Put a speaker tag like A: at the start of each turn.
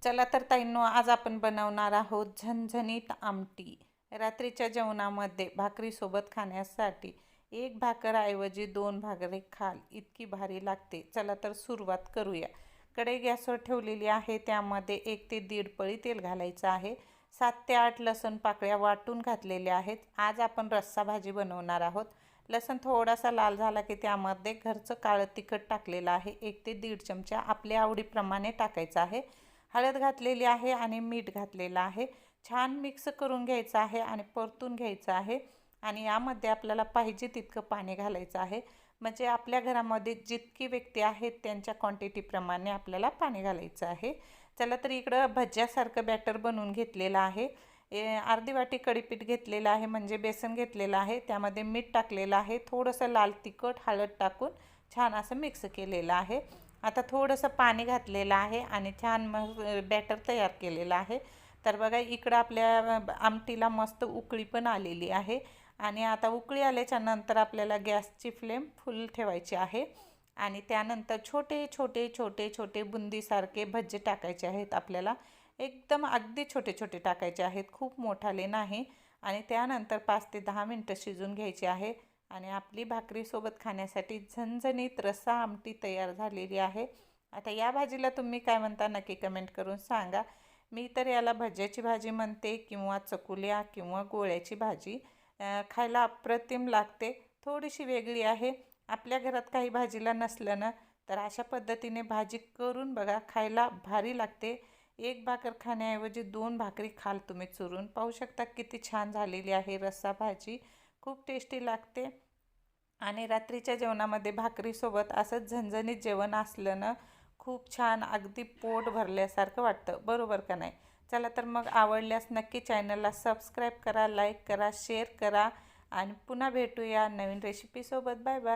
A: चला तर ताईंनो, आज आपण बनवणार आहोत झणझणीत आमटी. रात्रीच्या जेवणामध्ये भाकरीसोबत खाण्यासाठी एक भाकरऐवजी दोन भाकरी खाल इतकी भारी लागते. चला तर सुरुवात करूया. कढई गॅसवर ठेवलेली आहे. त्यामध्ये 1 ते 1.5 पळी तेल घालायचं आहे. 7 ते 8 लसूण पाकळ्या वाटून घातलेल्या आहेत. आज आपण रस्सा भाजी बनवणार आहोत. लसूण थोडासा लाल झाला की त्यामध्ये घरचं काळं तिखट टाकलेलं आहे. 1 ते 1.5 चमचा आपल्या आवडीप्रमाणे टाकायचं आहे. हळद घातलेली आहे आणि मीठ घातलेलं आहे. छान मिक्स करून घ्यायचं आहे आणि परतून घ्यायचं आहे. आणि यामध्ये आपल्याला पाहिजे तितकं पाणी घालायचं आहे. म्हणजे आपल्या घरामध्ये जितकी व्यक्ती आहेत त्यांच्या क्वांटिटीप्रमाणे आपल्याला पाणी घालायचं आहे. चला तर इकडं भज्यासारखं बॅटर बनवून घेतलेलं आहे. अर्धी वाटी कढीपीठ घेतलेलं आहे, म्हणजे बेसन घेतलेलं आहे. त्यामध्ये मीठ टाकलेलं आहे. थोडंसं लाल तिखट, हळद टाकून छान असं मिक्स केलेलं आहे. आता थोडंसं पाणी घातलेलं आहे आणि छान मग बॅटर तयार केलेलं आहे. तर बघा इकडं आपल्या आमटीला मस्त उकळी पण आलेली आहे. आणि आता उकळी आल्याच्या नंतर आपल्याला गॅसची फ्लेम फुल ठेवायची आहे. आणि त्यानंतर छोटे छोटे छोटे छोटे बुंदीसारखे भज्जे टाकायचे आहेत आपल्याला. एकदम अगदी छोटे छोटे टाकायचे आहेत, खूप मोठाले नाही. आणि त्यानंतर 5 ते 10 मिनटं शिजून घ्यायचे आहे. आणि आपली भाकरीसोबत खाण्यासाठी झणझणीत रस्सा आमटी तयार झालेली आहे. आता या भाजीला तुम्ही काय म्हणता नक्की कमेंट करून सांगा. मी तर याला भज्याची भाजी म्हणते, किंवा चकुल्या किंवा गोळ्याची भाजी. खायला अप्रतिम लागते. थोडीशी वेगळी आहे. आपल्या घरात काही भाजीला नसलं ना, तर अशा पद्धतीने भाजी करून बघा, खायला भारी लागते. एक भाकर खाण्याऐवजी 2 भाकरी खाल तुम्ही चुरून. पाहू शकता किती छान झालेली आहे रस्सा भाजी. खूप टेस्टी लागते. आणि रात्रीच्या जेवणामध्ये भाकरीसोबत असंच झणझणीत जेवण असलं ना, खूप छान, अगदी पोट भरल्यासारखं वाटतं. बरोबर का नाही? चला तर मग आवडल्यास नक्की चॅनलला सबस्क्राईब करा, लाईक करा, शेअर करा. आणि पुन्हा भेटूया नवीन रेसिपीसोबत. Bye bye.